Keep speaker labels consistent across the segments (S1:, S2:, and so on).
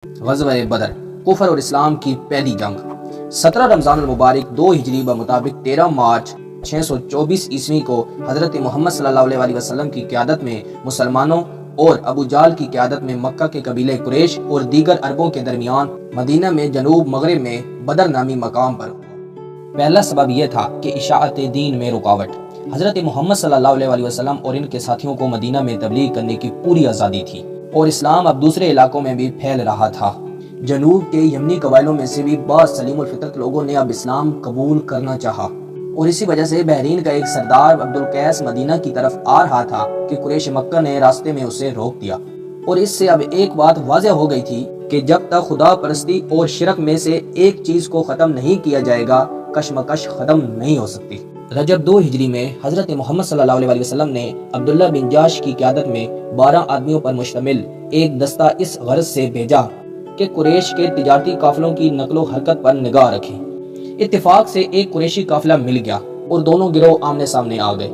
S1: غزوہ بدر، کفر اور اسلام کی پہلی جنگ۔ 17 رمضان المبارک 2 ہجری بمطابق 13 مارچ 624 عیسوی کو حضرت محمد صلی اللہ علیہ وسلم کی قیادت میں مسلمانوں اور ابو جہل کی قیادت میں مکہ کے قبیلہ قریش اور دیگر عربوں کے درمیان مدینہ میں جنوب مغرب میں بدر نامی مقام پر پہلا سبب یہ تھا کہ اشاعت دین میں رکاوٹ۔ حضرت محمد صلی اللہ علیہ وسلم اور ان کے ساتھیوں کو مدینہ میں تبلیغ کرنے کی پوری آزادی تھی اور اسلام اب دوسرے علاقوں میں بھی پھیل رہا تھا۔ جنوب کے یمنی قبائلوں میں سے بھی بعض سلیم الفطرت لوگوں نے اب اسلام قبول کرنا چاہا اور اسی وجہ سے بحرین کا ایک سردار عبدالقیس مدینہ کی طرف آ رہا تھا کہ قریش مکہ نے راستے میں اسے روک دیا، اور اس سے اب ایک بات واضح ہو گئی تھی کہ جب تک خدا پرستی اور شرک میں سے ایک چیز کو ختم نہیں کیا جائے گا، کشمکش ختم نہیں ہو سکتی۔ رجب 2 ہجری میں حضرت محمد صلی اللہ علیہ وسلم نے عبداللہ بن جاش کی قیادت میں 12 آدمیوں پر مشتمل ایک دستہ اس غرض سے بھیجا کہ قریش کے تجارتی قافلوں کی نقل و حرکت پر نگاہ رکھیں۔ اتفاق سے ایک قریشی قافلہ مل گیا اور دونوں گروہ آمنے سامنے آ گئے،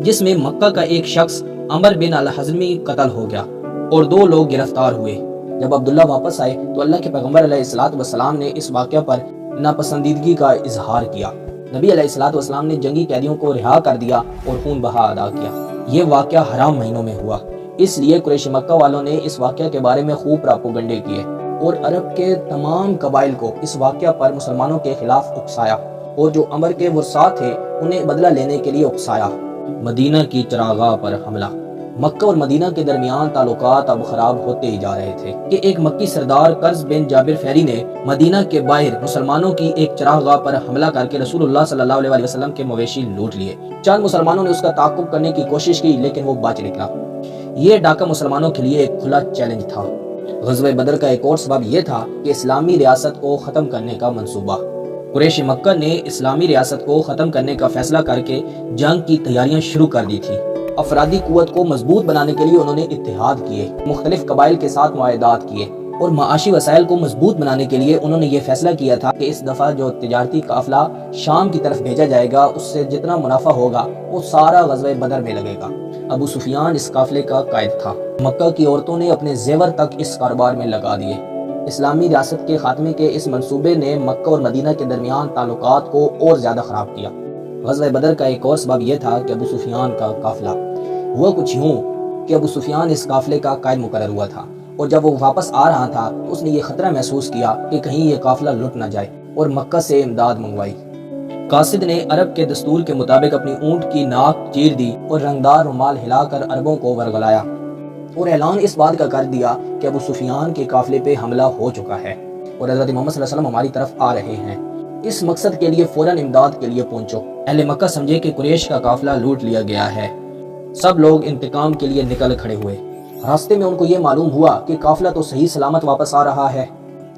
S1: جس میں مکہ کا ایک شخص عمر بن الحزمی قتل ہو گیا اور 2 لوگ گرفتار ہوئے۔ جب عبداللہ واپس آئے تو اللہ کے پیغمبر علیہ السلام نے اس واقعہ پر ناپسندیدگی کا اظہار کیا۔ نبی علیہ السلام نے جنگی قیدیوں کو رہا کر دیا اور خون بہا ادا کیا۔ یہ واقعہ حرام مہینوں میں ہوا، اس لیے قریش مکہ والوں نے اس واقعہ کے بارے میں خوب پراپوگنڈے کیے اور عرب کے تمام قبائل کو اس واقعہ پر مسلمانوں کے خلاف اکسایا، اور جو عمر کے ورثاء تھے انہیں بدلہ لینے کے لیے اکسایا۔ مدینہ کی چراغاہ پر حملہ۔ مکہ اور مدینہ کے درمیان تعلقات اب خراب ہوتے ہی جا رہے تھے کہ ایک مکی سردار قرظ بن جابر فہری نے مدینہ کے باہر مسلمانوں کی ایک چراغاہ پر حملہ کر کے رسول اللہ صلی اللہ علیہ وسلم کے مویشی لوٹ لیے۔ چند مسلمانوں نے اس کا تعاقب کرنے کی کوشش کی لیکن وہ بچ نکلا۔ یہ ڈاکہ مسلمانوں کے لیے ایک کھلا چیلنج تھا۔ غزوہ بدر کا ایک اور سبب یہ تھا کہ اسلامی ریاست کو ختم کرنے کا منصوبہ۔ قریش مکہ نے اسلامی ریاست کو ختم کرنے کا فیصلہ کر کے جنگ کی تیاریاں شروع کر دی تھی۔ افرادی قوت کو مضبوط بنانے کے لیے انہوں نے اتحاد کیے، مختلف قبائل کے ساتھ معاہدات کیے، اور معاشی وسائل کو مضبوط بنانے کے لیے انہوں نے یہ فیصلہ کیا تھا کہ اس دفعہ جو تجارتی قافلہ شام کی طرف بھیجا جائے گا اس سے جتنا منافع ہوگا وہ سارا غزوہ بدر میں لگے گا۔ ابو سفیان اس قافلے کا قائد تھا۔ مکہ کی عورتوں نے اپنے زیور تک اس کاروبار میں لگا دیے۔ اسلامی ریاست کے خاتمے کے اس منصوبے نے مکہ اور مدینہ کے درمیان تعلقات کو اور زیادہ خراب کیا۔ غزوہ بدر کا ایک اور سبب یہ تھا کہ ابو سفیان کا قافلہ۔ ہوا کچھ یوں کہ ابو سفیان اس قافلے کا قائد مقرر ہوا تھا، اور جب وہ واپس آ رہا تھا تو اس نے یہ خطرہ محسوس کیا کہ کہیں یہ قافلہ لٹ نہ جائے، اور مکہ سے امداد منگوائی۔ قاصد نے عرب کے دستور کے مطابق اپنی اونٹ کی ناک چیر دی اور رنگدار رومال ہلا کر عربوں کو ورگلایا اور اعلان اس بات کا کر دیا کہ ابو سفیان کے قافلے پہ حملہ ہو چکا ہے اور حضرت محمد صلی اللہ علیہ وسلم ہماری طرف آ رہے ہیں۔ اس مقصد کے لیے فوراً امداد کے لیے پہنچو۔ اہل مکہ سمجھے کہ قریش کا قافلہ لوٹ لیا گیا ہے۔ سب لوگ انتقام کے لیے نکل کھڑے ہوئے۔ راستے میں ان کو یہ معلوم ہوا کہ قافلہ تو صحیح سلامت واپس آ رہا ہے،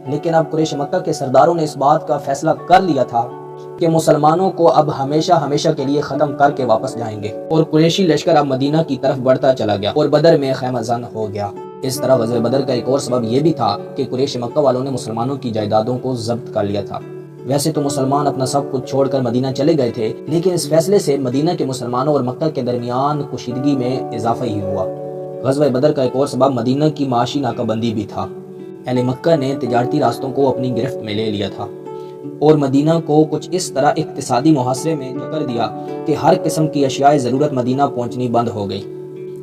S1: لیکن اب قریش مکہ کے سرداروں نے اس بات کا فیصلہ کر لیا تھا کہ مسلمانوں کو اب ہمیشہ کے لیے ختم کر کے واپس جائیں گے، اور قریشی لشکر اب مدینہ کی طرف بڑھتا چلا گیا اور بدر میں خیمہ زن ہو گیا۔ اس طرح غزوہ بدر کا ایک اور سبب یہ بھی تھا کہ قریش مکہ والوں نے مسلمانوں کی جائیدادوں کو ضبط کر لیا تھا۔ ویسے تو مسلمان اپنا سب کچھ چھوڑ کر مدینہ چلے گئے تھے، لیکن اس فیصلے سے مدینہ کے مسلمانوں اور مکہ کے درمیان کشیدگی میں اضافہ ہی ہوا۔ غزوہ بدر کا ایک اور سبب مدینہ کی معاشی ناکہ بندی بھی تھا۔ اہل مکہ نے تجارتی راستوں کو اپنی گرفت میں لے لیا تھا اور مدینہ کو کچھ اس طرح اقتصادی محاصرے میں جکڑ دیا کہ ہر قسم کی اشیاء ضرورت مدینہ پہنچنی بند ہو گئی۔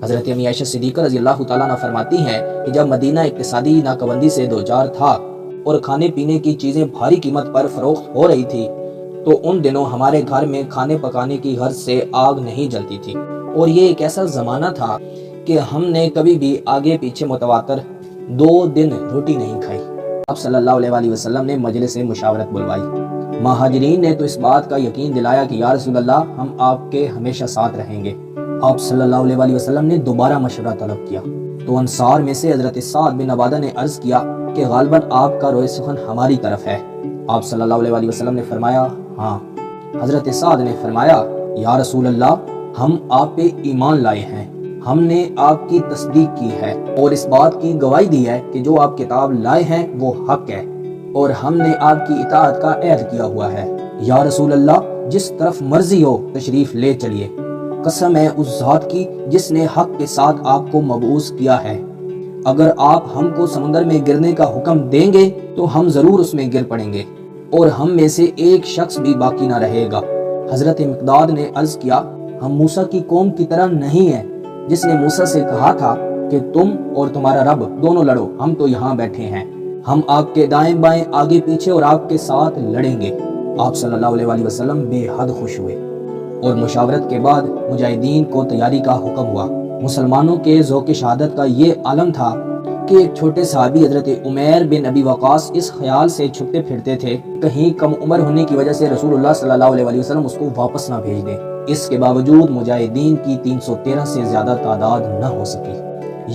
S1: حضرت امی عائشہ صدیقہ رضی اللہ تعالیٰ عنہ فرماتی ہیں کہ جب مدینہ اقتصادی ناکہ بندی سے دوچار تھا اور کھانے پینے کی چیزیں بھاری قیمت پر فروخت ہو رہی تھی تو ان دنوں ہمارے گھر میں کھانے پکانے کی غرض سے آگ نہیں جلتی تھی، اور یہ ایک ایسا زمانہ تھا کہ ہم نے کبھی بھی آگے پیچھے متواتر 2 دن روٹی نہیں کھائی۔ آپ صلی اللہ علیہ وسلم نے مجلس مشاورت بلوائی۔ مہاجرین نے تو اس بات کا یقین دلایا کہ یا رسول اللہ ہم آپ کے ہمیشہ ساتھ رہیں گے۔ آپ صلی اللہ علیہ وسلم نے دوبارہ مشورہ طلب کیا تو انصار میں سے حضرت سعد بن عبادہ نے عرض کیا کہ غالباً آپ کا روئے سخن ہماری طرف ہے۔ آپ صلی اللہ علیہ وسلم نے فرمایا ہاں۔ حضرت سعد نے فرمایا یا رسول اللہ ہم آپ پہ ایمان لائے ہیں، ہم نے آپ کی تصدیق کی ہے اور اس بات کی گواہی دی ہے کہ جو آپ کتاب لائے ہیں وہ حق ہے، اور ہم نے آپ کی اطاعت کا عہد کیا ہوا ہے۔ یا رسول اللہ جس طرف مرضی ہو تشریف لے چلیے، قسم ہے اس ذات کی جس نے حق کے ساتھ آپ کو مبعوث کیا ہے، اگر آپ ہم کو سمندر میں گرنے کا حکم دیں گے تو ہم ضرور اس میں گر پڑیں گے اور ہم میں سے ایک شخص بھی باقی نہ رہے گا۔ حضرت مقداد نے عرض کیا، ہم موسیٰ کی قوم کی طرح نہیں ہیں جس نے موسیٰ سے کہا تھا کہ تم اور تمہارا رب دونوں لڑو، ہم تو یہاں بیٹھے ہیں، ہم آپ کے دائیں بائیں آگے پیچھے اور آپ کے ساتھ لڑیں گے۔ آپ صلی اللہ علیہ وسلم بے حد خوش ہوئے اور مشاورت کے بعد مجاہدین کو تیاری کا حکم ہوا۔ مسلمانوں کے ذوق شہادت کا یہ عالم تھا کہ ایک چھوٹے صحابی حضرت عمیر بن ابی وقاص اس خیال سے چھپتے پھرتے تھے کہیں کم عمر ہونے کی وجہ سے رسول اللہ صلی اللہ علیہ وسلم اس کو واپس نہ بھیج دیں۔ اس کے باوجود مجاہدین کی 313 سے زیادہ تعداد نہ ہو سکی۔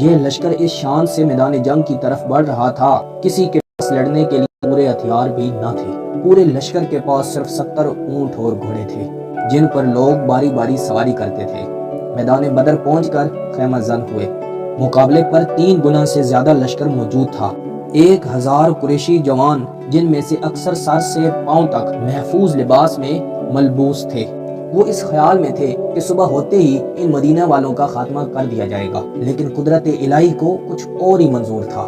S1: یہ لشکر اس شان سے میدان جنگ کی طرف بڑھ رہا تھا، کسی کے پاس لڑنے کے لیے پورے ہتھیار بھی نہ تھے۔ پورے لشکر کے پاس صرف 70 اونٹ اور گھوڑے تھے جن پر لوگ باری باری سواری کرتے تھے۔ میدان بدر پہنچ کر خیمہ زن ہوئے۔ مقابلے پر 3 گنا سے زیادہ لشکر موجود تھا۔ 1000 قریشی جوان جن میں سے اکثر سر سے پاؤں تک محفوظ لباس میں ملبوس تھے۔ وہ اس خیال میں تھے کہ صبح ہوتے ہی ان مدینہ والوں کا خاتمہ کر دیا جائے گا، لیکن قدرت الہی کو کچھ اور ہی منظور تھا۔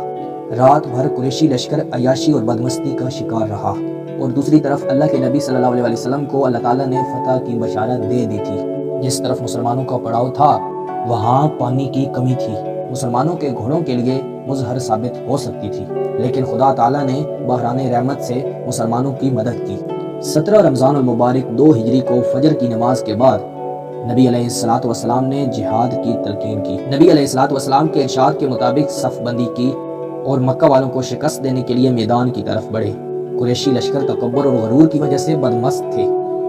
S1: رات بھر قریشی لشکر عیاشی اور بدمستی کا شکار رہا اور دوسری طرف اللہ کے نبی صلی اللہ علیہ وسلم کو اللہ تعالیٰ نے فتح کی بشارت دے دی تھی۔ جس طرف مسلمانوں کا پڑاؤ تھا وہاں پانی کی کمی تھی، مسلمانوں کے گھوڑوں کے لیے مظہر ثابت ہو سکتی تھی، لیکن خدا تعالیٰ نے بحران رحمت سے مسلمانوں کی مدد کی۔ 17 رمضان المبارک 2 ہجری کو فجر کی نماز کے بعد نبی علیہ الصلوۃ والسلام نے جہاد کی تلقین کی۔ نبی علیہ الصلوۃ والسلام کے ارشاد کے مطابق صف بندی کی اور مکہ والوں کو شکست دینے کے لیے میدان کی طرف بڑھے۔ قریشی لشکر تکبر اور غرور کی وجہ سے بدمست تھے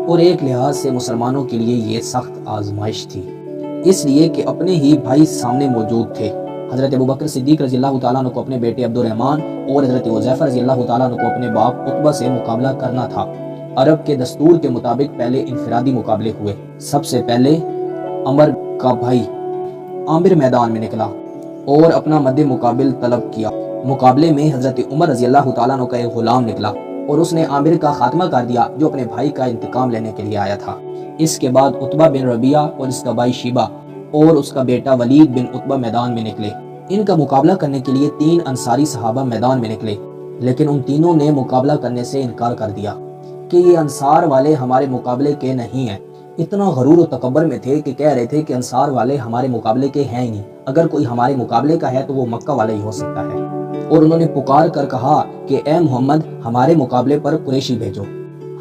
S1: اور ایک لحاظ سے مسلمانوں کے لیے یہ سخت آزمائش تھی، اس لیے کہ اپنے ہی بھائی سامنے موجود تھے۔ حضرت ابوبکر صدیق رضی اللہ تعالیٰ عنہ کو اپنے بیٹے عبد الرحمن اور حضرت حذیفہ رضی اللہ تعالیٰ عنہ کو اپنے باپ عتبہ سے مقابلہ کرنا تھا۔ عرب کے دستور کے مطابق پہلے انفرادی مقابلے ہوئے۔ سب سے پہلے عمر کا بھائی عامر میدان میں نکلا اور اپنا مد مقابل طلب کیا۔ مقابلے میں حضرت عمر رضی اللہ تعالیٰ عنہ کا ایک غلام نکلا اور اس نے عامر کا خاتمہ کر دیا جو اپنے بھائی کا انتقام لینے کے لیے آیا تھا۔ اس کے بعد عتبہ بن ربیعہ اور اس کا بھائی شیبہ اور اس کا بیٹا ولید بن عتبہ میدان میں نکلے۔ ان کا مقابلہ کرنے کے لیے 3 انصاری صحابہ میدان میں نکلے، لیکن ان تینوں نے مقابلہ کرنے سے انکار کر دیا کہ یہ انصار والے ہمارے مقابلے کے نہیں ہیں۔ اتنا غرور و تکبر میں تھے کہ کہہ رہے تھے کہ انصار والے ہمارے مقابلے کے ہیں ہی نہیں، اگر کوئی ہمارے مقابلے کا ہے تو وہ مکہ والا ہی ہو سکتا ہے۔ اور انہوں نے پکار کر کہا کہ اے محمد، ہمارے مقابلے پر قریشی بھیجو،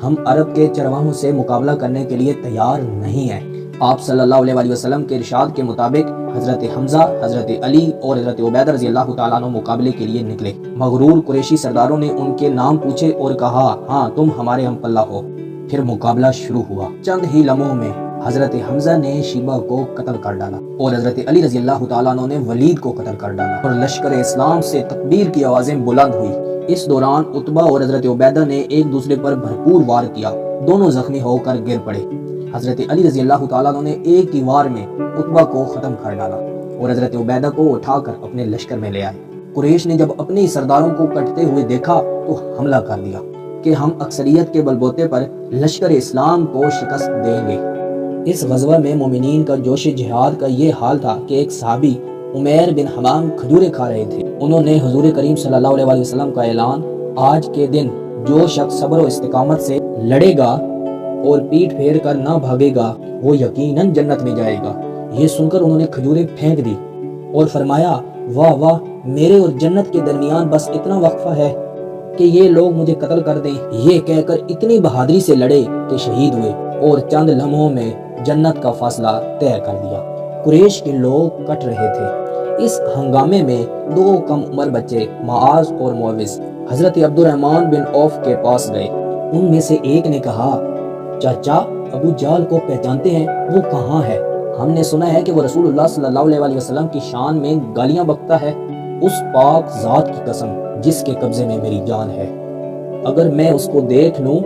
S1: ہم عرب کے چرواہوں سے مقابلہ کرنے کے لیے تیار نہیں ہیں۔ آپ صلی اللہ علیہ وسلم کے ارشاد کے مطابق حضرت حمزہ، حضرت علی اور حضرت عبیدہ رضی اللہ تعالیٰ عنہ مقابلے کے لیے نکلے۔ مغرور قریشی سرداروں نے ان کے نام پوچھے اور کہا ہاں تم ہمارے ہم پلہ ہو۔ پھر مقابلہ شروع ہوا۔ چند ہی لمحوں میں حضرت حمزہ نے شیبہ کو قتل کر ڈالا اور حضرت علی رضی اللہ تعالیٰ عنہ نے ولید کو قتل کر ڈالا اور لشکر اسلام سے تکبیر کی آوازیں بلند ہوئی۔ اس دوران عتبہ اور حضرت عبیدہ نے ایک دوسرے پر بھرپور وار کیا، دونوں زخمی ہو کر گر پڑے۔ حضرت علی رضی اللہ تعالیٰ عنہ نے ایک ہی وار میں عتبہ کو ختم کر ڈالا اور حضرت عبیدہ کو اٹھا کر اپنے لشکر میں لے آئے۔ قریش نے جب اپنے ہی سرداروں کو کٹتے ہوئے دیکھا تو حملہ کر دیا کہ ہم اکثریت کے بلبوتے پر لشکر اسلام کو شکست دیں گے۔ اس غزوہ میں مومنین کا جوش جہاد کا یہ حال تھا کہ ایک صحابی عمیر بن حمام کھجوریں کھا رہے تھے۔ انہوں نے حضور کریم صلی اللہ علیہ وسلم کا اعلان، آج کے دن جو شخص صبر و استقامت سے لڑے گا اور پیٹھ پھیر کر نہ بھاگے گا وہ یقیناً جنت میں جائے گا، یہ سن کر انہوں نے کھجوریں پھینک دی اور فرمایا واہ واہ، میرے اور جنت کے درمیان بس اتنا وقفہ ہے کہ یہ لوگ مجھے قتل کر دیں۔ یہ کہہ کر اتنی بہادری سے لڑے کہ شہید ہوئے اور چند لمحوں میں جنت کا فاصلہ طے کر دیا۔ قریش کے لوگ کٹ رہے تھے۔ اس ہنگامے میں 2 کم عمر بچے معاذ اور معوذ حضرت عبد الرحمن بن عوف کے پاس گئے۔ ان میں سے ایک نے کہا چاچا، ابو جہل کو پہچانتے ہیں؟ وہ کہاں ہے؟ ہم نے سنا ہے کہ وہ رسول اللہ صلی اللہ علیہ وسلم کی شان میں گالیاں بکتا ہے۔ اس پاک ذات کی قسم جس کے قبضے میں میری جان ہے، اگر میں اس کو دیکھ لوں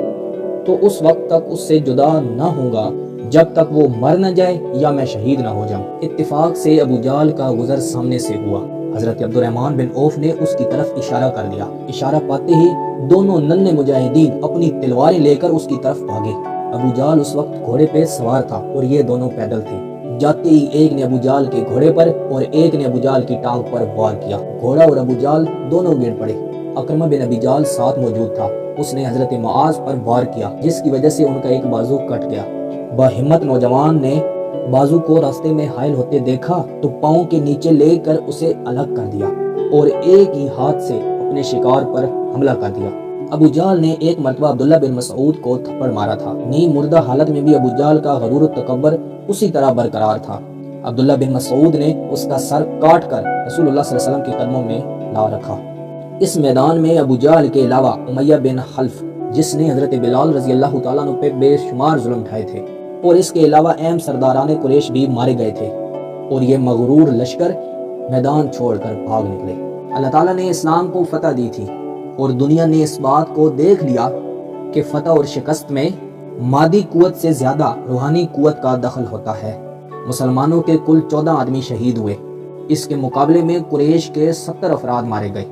S1: تو اس وقت تک اس سے جدا نہ ہوں گا جب تک وہ مر نہ جائے یا میں شہید نہ ہو جاؤں۔ اتفاق سے ابو جہل کا گزر سامنے سے ہوا۔ حضرت عبد الرحمن بن عوف نے اس کی طرف اشارہ کر دیا۔ اشارہ پاتے ہی دونوں ننھے مجاہدین اپنی تلواریں لے کر اس کی طرف بھاگے۔ ابو جہل اس وقت گھوڑے پہ سوار تھا اور یہ دونوں پیدل تھے۔ جاتے ہی ایک نے ابو جہل کے گھوڑے پر اور ایک نے ابو جہل کی ٹانگ پر وار کیا۔ گھوڑا اور ابو جہل دونوں گر پڑے۔ اکرمہ بن ابی جہل ساتھ موجود تھا۔ اس نے حضرت معاذ پر وار کیا جس کی وجہ سے ان کا ایک بازو کٹ گیا۔ باہمت نوجوان نے بازو کو راستے میں حائل ہوتے دیکھا تو پاؤں کے نیچے لے کر اسے الگ کر دیا اور ایک ہی ہاتھ سے اپنے شکار پر حملہ کر دیا۔ ابو جہل نے ایک مرتبہ عبداللہ بن مسعود کو تھپڑ مارا تھا۔ نیم مردہ حالت میں بھی ابو جہل کا غرور و تکبر اسی طرح برقرار تھا۔ عبداللہ بن مسعود نے اس کا سر کاٹ کر رسول اللہ صلی اللہ علیہ وسلم کے قدموں میں لا رکھا۔ اس میدان میں ابو جہل کے علاوہ امیہ بن خلف، جس نے حضرت بلال رضی اللہ تعالیٰ عنہ پہ بے شمار ظلم اٹھائے تھے، اور اس کے علاوہ اہم سرداران قریش بھی مارے گئے تھے، اور یہ مغرور لشکر میدان چھوڑ کر بھاگ نکلے۔ اللہ تعالیٰ نے اسلام کو فتح دی تھی اور دنیا نے اس بات کو دیکھ لیا کہ فتح اور شکست میں مادی قوت سے زیادہ روحانی قوت کا دخل ہوتا ہے۔ مسلمانوں کے کل 14 آدمی شہید ہوئے۔ اس کے مقابلے میں قریش کے 70 افراد مارے گئے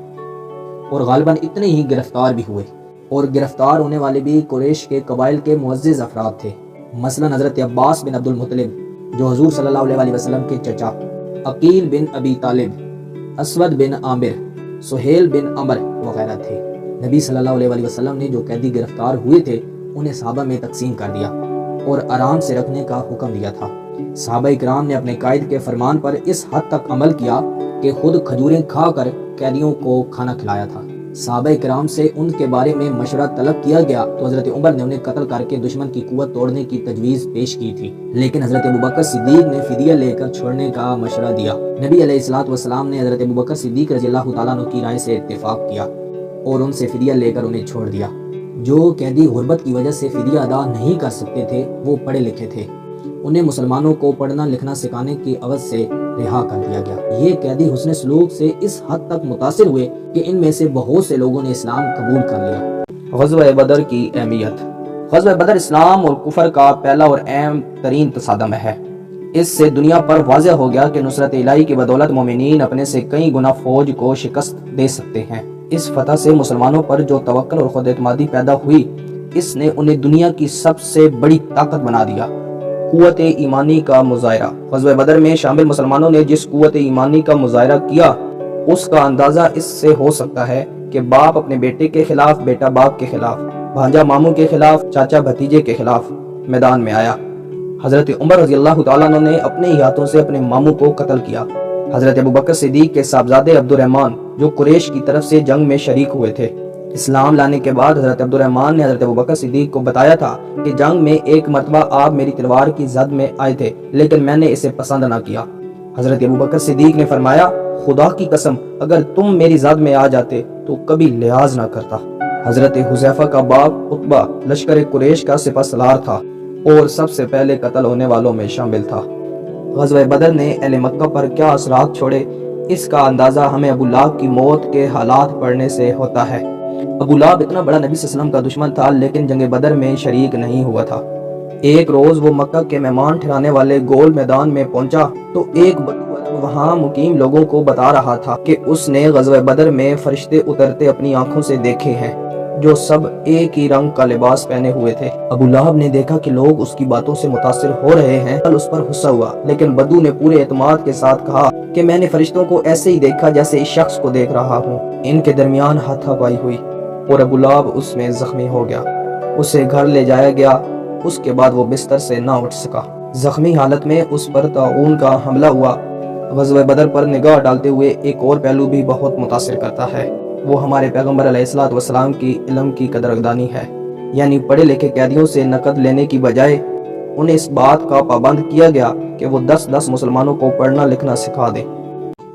S1: اور غالباً اتنے ہی گرفتار بھی ہوئے، اور گرفتار ہونے والے بھی قریش کے قبائل کے معزز افراد تھے، مثلا حضرت عباس بن عبد المطلب جو حضور صلی اللہ علیہ وسلم کے چچا، عقیل بن ابی طالب، اسود بن عامر، سہیل بن عمر وغیرہ تھے۔ نبی صلی اللہ علیہ وسلم نے جو قیدی گرفتار ہوئے تھے انہیں صحابہ میں تقسیم کر دیا اور آرام سے رکھنے کا حکم دیا تھا۔ صحابہ کرام نے اپنے قائد کے فرمان پر اس حد تک عمل کیا کہ خود کھجوریں کھا کر قیدیوں کو کھانا کھلایا تھا۔ صحابہ کرام سے ان کے بارے میں مشورہ طلب کیا گیا تو حضرت عمر نے انہیں قتل کر کے دشمن کی قوت توڑنے کی تجویز پیش کی تھی، لیکن حضرت ابوبکر صدیق نے فدیہ لے کر چھوڑنے کا مشورہ دیا۔ نبی علیہ الصلوۃ والسلام نے حضرت ابوبکر صدیق رضی اللہ تعالیٰ عنہ کی رائے سے اتفاق کیا اور ان سے فدیہ لے کر انہیں چھوڑ دیا۔ جو قیدی غربت کی وجہ سے فدیہ ادا نہیں کر سکتے تھے وہ پڑھے لکھے تھے، انہیں مسلمانوں کو پڑھنا لکھنا سکھانے کی عوض سے رہا کر دیا گیا۔ یہ قیدی حسن سلوک سے اس حد تک متاثر ہوئے کہ ان میں سے بہت سے لوگوں نے اسلام قبول کر لیا۔ غزوہ بدر کی اہمیت۔ غزوہ بدر اسلام اور کفر کا پہلا اور اہم ترین تصادم ہے۔ اس سے دنیا پر واضح ہو گیا کہ نصرت الہی کی بدولت مومنین اپنے سے کئی گنا فوج کو شکست دے سکتے ہیں۔ اس فتح سے مسلمانوں پر جو توکل اور خود اعتمادی پیدا ہوئی، اس نے انہیں دنیا کی سب سے بڑی طاقت بنا دیا۔ قوت ایمانی کا مظاہرہ۔ غزوہ بدر میں شامل مسلمانوں نے جس قوت ایمانی کا مظاہرہ کیا اس کا اندازہ اس سے ہو سکتا ہے کہ باپ اپنے بیٹے کے خلاف، بیٹا باپ کے خلاف، بھانجا ماموں کے خلاف، چاچا بھتیجے کے خلاف میدان میں آیا۔ حضرت عمر رضی اللہ تعالیٰ عنہ نے اپنے ہی ہاتھوں سے اپنے ماموں کو قتل کیا۔ حضرت ابوبکر صدیق کے صاحبزادے عبد الرحمن جو قریش کی طرف سے جنگ میں شریک ہوئے تھے، اسلام لانے کے بعد حضرت عبد الرحمن نے حضرت ابوبکر صدیق کو بتایا تھا کہ جنگ میں ایک مرتبہ آپ میری تلوار کی زد میں آئے تھے لیکن میں نے اسے پسند نہ کیا۔ حضرت ابوبکر صدیق نے فرمایا، خدا کی قسم اگر تم میری زد میں آ جاتے تو کبھی لحاظ نہ کرتا۔ حضرت حذیفہ کا باپ عتبہ لشکر قریش کا سپہ سالار تھا اور سب سے پہلے قتل ہونے والوں میں شامل تھا۔ غزوہ بدر نے اہل مکہ پر کیا اثرات چھوڑے، اس کا اندازہ ہمیں ابو لہب کی موت کے حالات پڑھنے سے ہوتا ہے۔ ابو لہب اتنا بڑا نبی صلی اللہ علیہ وسلم کا دشمن تھا لیکن جنگ بدر میں شریک نہیں ہوا تھا۔ ایک روز وہ مکہ کے مہمان ٹھہرانے والے گول میدان میں پہنچا تو ایک بدو وہاں مقیم لوگوں کو بتا رہا تھا کہ اس نے غزوہ بدر میں فرشتے اترتے اپنی آنکھوں سے دیکھے ہیں جو سب ایک ہی رنگ کا لباس پہنے ہوئے تھے۔ ابو لہب نے دیکھا کہ لوگ اس کی باتوں سے متاثر ہو رہے ہیں، اس پر غصہ ہوا، لیکن بدو نے پورے اعتماد کے ساتھ کہا کہ میں نے فرشتوں کو ایسے ہی دیکھا جیسے اس شخص کو دیکھ رہا ہوں۔ ان کے درمیان ہاتھا پائی ہوئی اور ابو لہب اس میں زخمی ہو گیا۔ اسے گھر لے جایا گیا، اس کے بعد وہ بستر سے نہ اٹھ سکا۔ زخمی حالت میں اس پر طاعون کا حملہ ہوا۔ غزوہ بدر پر نگاہ ڈالتے ہوئے ایک اور پہلو بھی بہت متاثر کرتا ہے، وہ ہمارے پیغمبر علیہ الصلوۃ والسلام کی علم کی قدردانی ہے، یعنی پڑھے لکھے قیدیوں سے نقد لینے کی بجائے انہیں اس بات کا پابند کیا گیا کہ وہ 10 مسلمانوں کو پڑھنا لکھنا سکھا دیں۔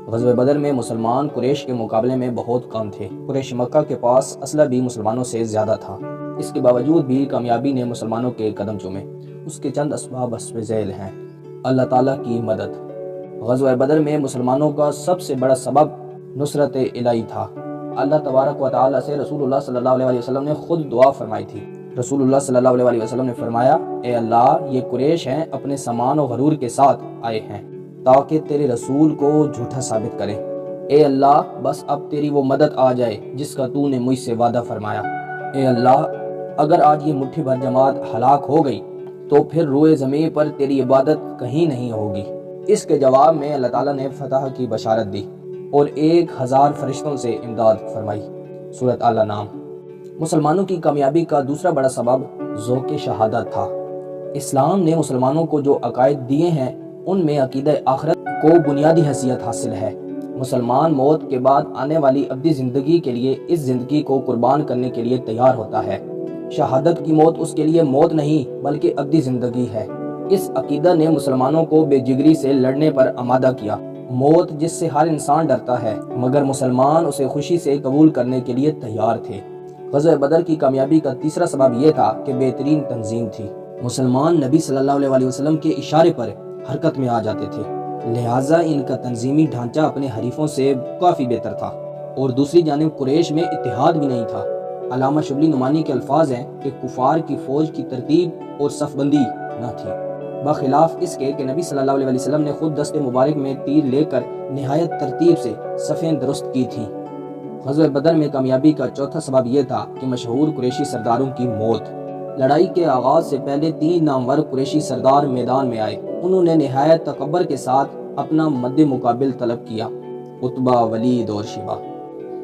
S1: غزوہ بدر میں مسلمان قریش کے مقابلے میں بہت کم تھے۔ قریش مکہ کے پاس اسلحہ بھی مسلمانوں سے زیادہ تھا، اس کے باوجود بھی کامیابی نے مسلمانوں کے قدم چومے۔ اس کے چند اسباب حسب ذیل ہیں۔ اللہ تعالیٰ کی مدد۔ غزوہ بدر میں مسلمانوں کا سب سے بڑا سبب نصرت الہی تھا۔ اللہ تبارک و تعالیٰ سے رسول اللہ صلی اللہ علیہ وسلم نے خود دعا فرمائی تھی۔ رسول اللہ صلی اللہ علیہ وسلم نے فرمایا، اے اللہ، یہ قریش ہیں اپنے سامان و غرور کے ساتھ آئے ہیں تاکہ تیرے رسول کو جھوٹا ثابت کریں۔ اے اللہ، بس اب تیری وہ مدد آ جائے جس کا تو نے مجھ سے وعدہ فرمایا۔ اے اللہ، اگر آج یہ مٹھی بھر جماعت ہلاک ہو گئی تو پھر روئے زمین پر تیری عبادت کہیں نہیں ہوگی۔ اس کے جواب میں اللہ تعالیٰ نے فتح کی بشارت دی اور 1000 فرشتوں سے امداد فرمائی۔ سورۃ الانعام۔ مسلمانوں کی کامیابی کا دوسرا بڑا سبب ذوق شہادت تھا۔ اسلام نے مسلمانوں کو جو عقائد دیے ہیں ان میں عقیدہ آخرت کو بنیادی حیثیت حاصل ہے۔ مسلمان موت کے بعد آنے والی ابدی زندگی کے لیے اس زندگی کو قربان کرنے کے لیے تیار ہوتا ہے۔ شہادت کی موت اس کے لیے موت نہیں بلکہ ابدی زندگی ہے۔ اس عقیدہ نے مسلمانوں کو بے جگری سے لڑنے پر آمادہ کیا۔ موت جس سے ہر انسان ڈرتا ہے مگر مسلمان اسے خوشی سے قبول کرنے کے لیے تیار تھے۔ غزوہ بدر کی کامیابی کا تیسرا سبب یہ تھا کہ بہترین تنظیم تھی۔ مسلمان نبی صلی اللہ علیہ وسلم کے اشارے پر حرکت میں آ جاتے تھے، لہٰذا ان کا تنظیمی ڈھانچہ اپنے حریفوں سے کافی بہتر تھا، اور دوسری جانب قریش میں اتحاد بھی نہیں تھا۔ علامہ شبلی نعمانی کے الفاظ ہیں کہ کفار کی فوج کی ترتیب اور صف بندی نہ تھی، بخلاف اس کے کہ نبی صلی اللہ علیہ وسلم نے خود دست مبارک میں تیر لے کر نہایت ترتیب سے صفیں درست کی تھیں۔ غزوہ بدر میں کامیابی کا چوتھا سبب یہ تھا کہ مشہور قریشی سرداروں کی موت۔ لڑائی کے آغاز سے پہلے 3 نامور قریشی سردار میدان میں آئے۔ انہوں نے نہایت تکبر کے ساتھ اپنا مد مقابل طلب کیا، عتبہ، ولید اور شیبہ۔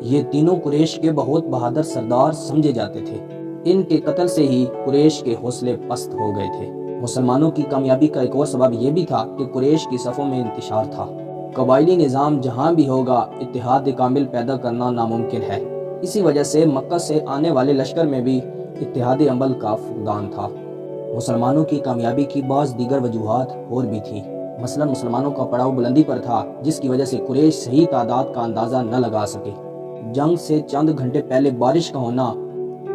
S1: یہ تینوں قریش کے بہت بہادر سردار سمجھے جاتے تھے۔ ان کے قتل سے ہی قریش کے حوصلے پست ہو گئے تھے۔ مسلمانوں کی کامیابی کا ایک اور سبب یہ بھی تھا کہ قریش کی صفوں میں انتشار تھا۔ قبائلی نظام جہاں بھی ہوگا اتحاد کامل پیدا کرنا ناممکن ہے۔ اسی وجہ سے مکہ سے آنے والے لشکر میں بھی اتحاد عمل کا فقدان تھا۔ مسلمانوں کی کامیابی کی بعض دیگر وجوہات اور بھی تھیں۔ مثلا مسلمانوں کا پڑاؤ بلندی پر تھا جس کی وجہ سے قریش صحیح تعداد کا اندازہ نہ لگا سکے۔ جنگ سے چند گھنٹے پہلے بارش کا ہونا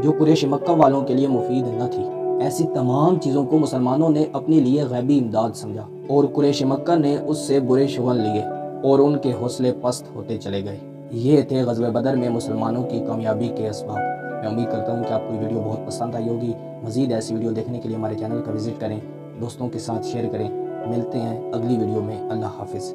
S1: جو قریش مکہ والوں کے لیے مفید نہ تھی۔ ایسی تمام چیزوں کو مسلمانوں نے اپنے لیے غیبی امداد سمجھا اور قریش مکہ نے اس سے برے شگون لیے اور ان کے حوصلے پست ہوتے چلے گئے۔ یہ تھے غزوہ بدر میں مسلمانوں کی کامیابی کے اسباب۔ میں امید کرتا ہوں کہ آپ کو یہ ویڈیو بہت پسند آئی ہوگی۔ مزید ایسی ویڈیو دیکھنے کے لیے ہمارے چینل کا وزٹ کریں، دوستوں کے ساتھ شیئر کریں۔ ملتے ہیں اگلی ویڈیو میں۔ اللہ حافظ۔